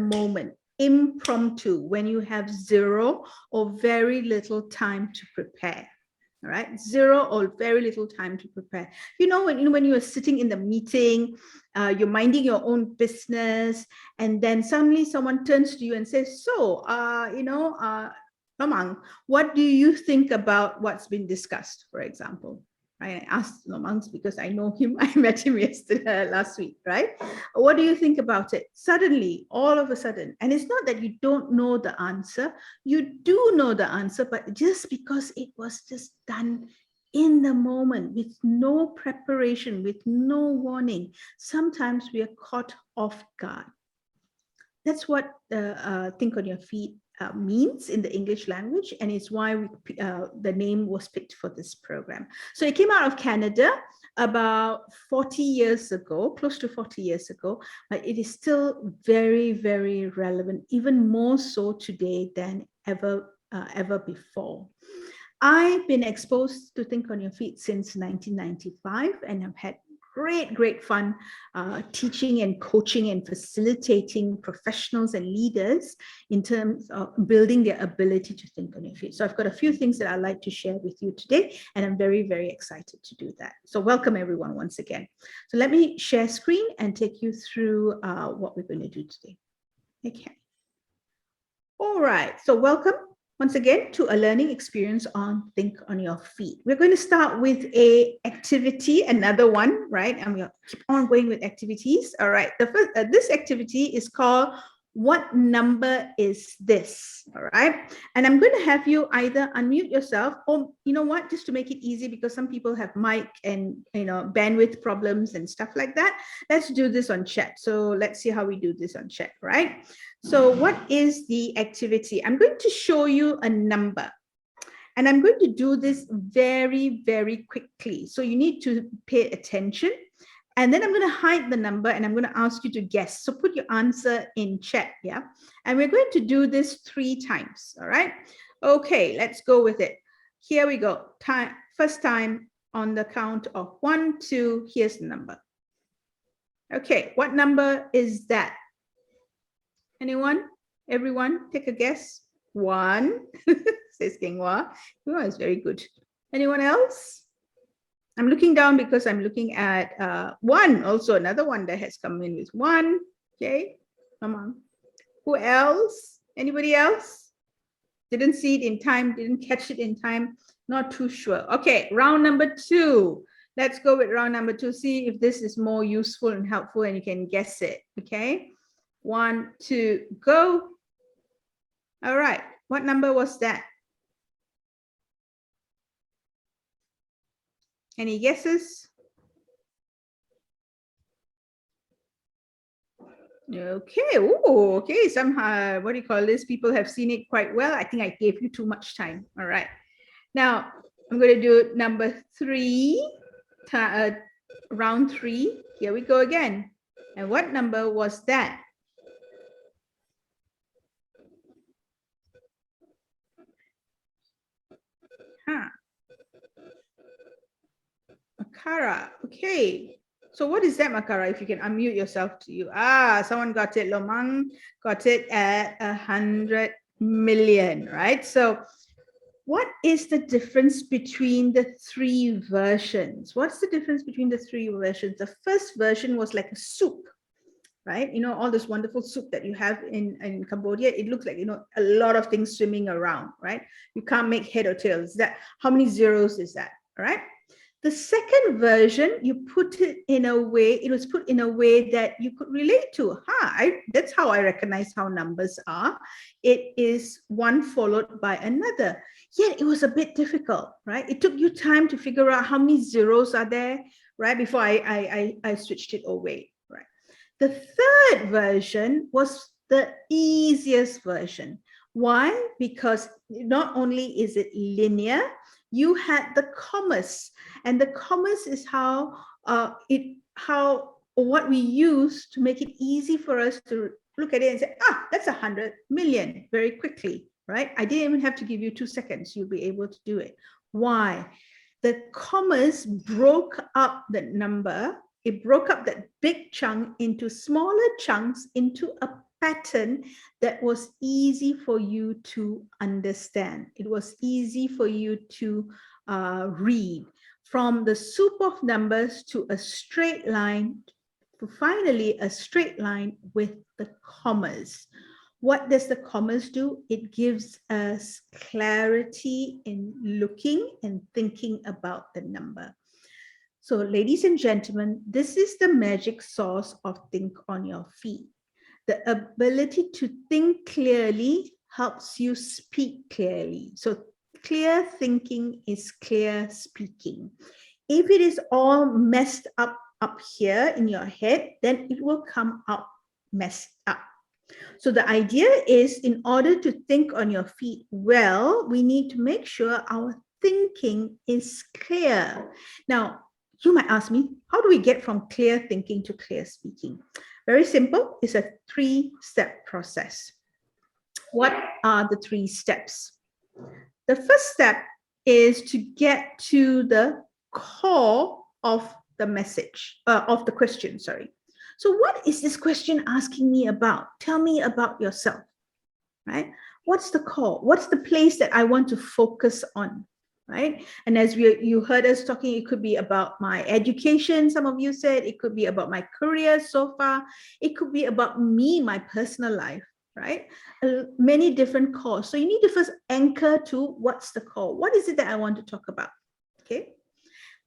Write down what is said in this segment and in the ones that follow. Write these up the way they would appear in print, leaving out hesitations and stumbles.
moment, impromptu, when you have zero or very little time to prepare. All right, zero or very little time to prepare. When you are sitting in the meeting, you're minding your own business, and then suddenly someone turns to you and says, "So, Lomang, what do you think about what's been discussed?" For example, right? I asked Lomang because I know him. I met him last week, right? What do you think about it? Suddenly, all of a sudden, and it's not that you don't know the answer. You do know the answer, but just because it was just done in the moment with no preparation, with no warning, sometimes we are caught off guard. That's what Think on Your Feet means in the English language, and it's why the name was picked for this program. So it came out of Canada about 40 years ago, close to 40 years ago, but it is still very, very relevant, even more so today than ever before. I've been exposed to Think on Your Feet since 1995, and I've had great fun teaching and coaching and facilitating professionals and leaders in terms of building their ability to think on your feet. So I've got a few things that I'd like to share with you today, and I'm very, very excited to do that. So welcome everyone once again. So let me share screen and take you through what we're going to do today. Okay. All right, so welcome once again to a learning experience on Think on Your Feet. We're going to start with an activity, another one, right? And we'll keep on going with activities. All right, the first, this activity is called "What Number Is This?" All right, and I'm going to have you either unmute yourself, or you know what, just to make it easy, because some people have mic and bandwidth problems and stuff like that. Let's do this on chat. So let's see how we do this on chat, right? So what is the activity? I'm going to show you a number, and I'm going to do this very, very quickly. So you need to pay attention. And then I'm going to hide the number, and I'm going to ask you to guess. So put your answer in chat, yeah? And we're going to do this 3 times, all right? Okay, let's go with it. Here we go. First time on the count of 1, 2, here's the number. Okay, what number is that? Anyone? Everyone, take a guess. 1, says Kenghua. Kenghua is very good. Anyone else? I'm looking down because I'm looking at 1, also another one that has come in with 1. Okay, come on. Who else? Anybody else? Didn't see it in time, didn't catch it in time, not too sure. Okay, round number 2. Let's go with round number 2. See if this is more useful and helpful and you can guess it. Okay, 1, 2, go. All right, what number was that? Any guesses? Okay. Oh, okay. Somehow, what do you call this? People have seen it quite well. I think I gave you too much time. All right. Now, I'm going to do number 3, round 3. Here we go again. And what number was that? Huh. Makara. Okay. So what is that, Makara? If you can unmute yourself to you. Someone got it. Lomang got it at 100 million, right? So what is the difference between the 3 versions? What's the difference between the 3 versions? The first version was like a soup, right? All this wonderful soup that you have in Cambodia, it looks like, a lot of things swimming around, right? You can't make head or tails. How many zeros is that, all right? The second version, you put it in a way, it was put in a way that you could relate to. That's how I recognize how numbers are. It is one followed by another. Yet it was a bit difficult, right? It took you time to figure out how many zeros are there, right? Before I switched it away, right? The third version was the easiest version. Why? Because not only is it linear, you had the commas, and the commas is what we use to make it easy for us to look at it and say, that's 100 million very quickly, right? I didn't even have to give you 2 seconds. You'll be able to do it. Why? The commas broke up the number. It broke up that big chunk into smaller chunks into a pattern that was easy for you to understand. It was easy for you to read, from the soup of numbers to a straight line, to finally a straight line with the commas. What does the commas do? It gives us clarity in looking and thinking about the number. So, ladies and gentlemen, this is the magic sauce of Think on Your Feet. The ability to think clearly helps you speak clearly. So, clear thinking is clear speaking. If it is all messed up here in your head, then it will come out messed up. So the idea is, in order to think on your feet well, we need to make sure our thinking is clear. Now, you might ask me, how do we get from clear thinking to clear speaking? Very simple. It's a 3-step process. What are the 3 steps? The first step is to get to the core of the message, of the question, sorry. So what is this question asking me about? Tell me about yourself, right? What's the core? What's the place that I want to focus on, right? And as you heard us talking, it could be about my education, some of you said. It could be about my career so far. It could be about me, my personal life, right? Many different cores. So you need to first anchor to what's the core. What is it that I want to talk about, okay?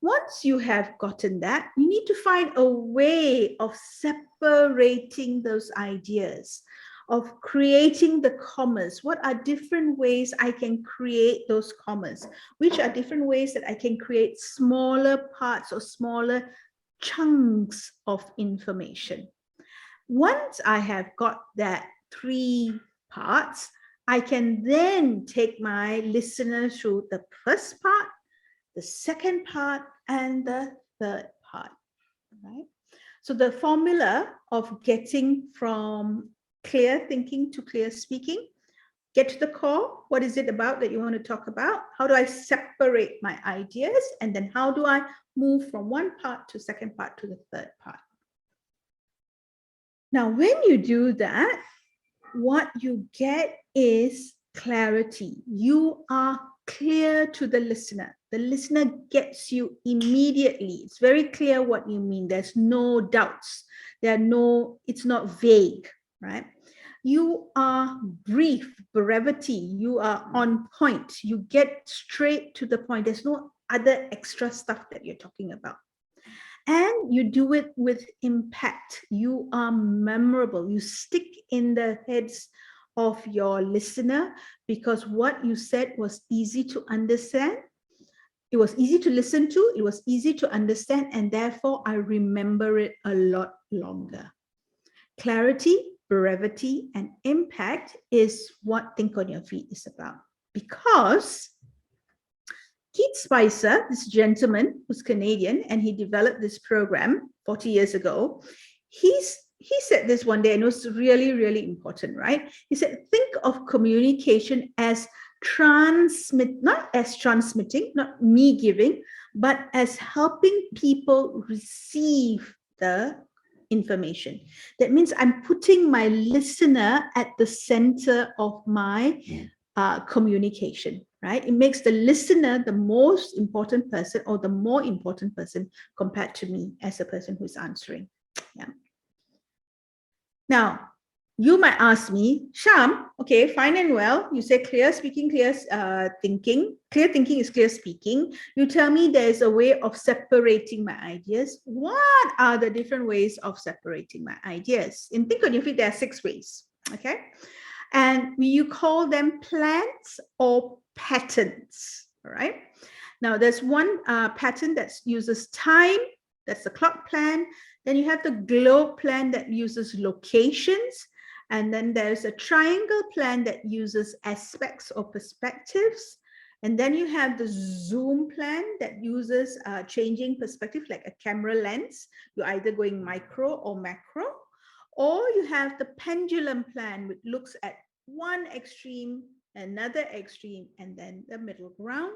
Once you have gotten that, you need to find a way of separating those ideas, of creating the commas. What are different ways I can create those commas? Which are different ways that I can create smaller parts or smaller chunks of information? Once I have got that 3 parts, I can then take my listener through the first part, the second part, and the third part, right? So the formula of getting from clear thinking to clear speaking: get to the core. What is it about that you want to talk about? How do I separate my ideas? And then how do I move from one part to second part to the third part? Now, when you do that, what you get is clarity. You are clear to the listener. The listener gets you immediately. It's very clear what you mean. There's no doubts. It's not vague, right? You are brief, brevity. You are on point. You get straight to the point. There's no other extra stuff that you're talking about. And you do it with impact. You are memorable. You stick in the heads of your listener because what you said was easy to understand. It was easy to listen to. It was easy to understand. And therefore, I remember it a lot longer. Clarity, brevity, and impact is what Think on Your Feet is about. Because Keith Spicer, this gentleman who's Canadian, and he developed this program 40 years ago, he said this one day, and it was really, really important, right? He said, think of communication as not as transmitting, not me giving, but as helping people receive the information. That means I'm putting my listener at the center of my communication, right? It makes the listener the most important person, or the more important person compared to me as a person who's answering. Yeah. Now, you might ask me, Sham, okay, fine and well. You say clear speaking, clear thinking. Clear thinking is clear speaking. You tell me there's a way of separating my ideas. What are the different ways of separating my ideas? In Think on Your Feet, there are 6 ways, okay? And you call them plans or patterns, all right? Now, there's one pattern that uses time. That's the clock plan. Then you have the globe plan that uses locations. And then there's a triangle plan that uses aspects or perspectives. And then you have the zoom plan that uses changing perspective, like a camera lens. You're either going micro or macro. Or you have the pendulum plan, which looks at one extreme, another extreme, and then the middle ground.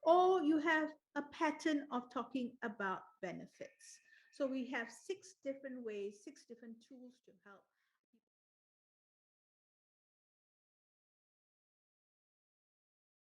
Or you have a pattern of talking about benefits. So we have 6 different ways, 6 different tools to help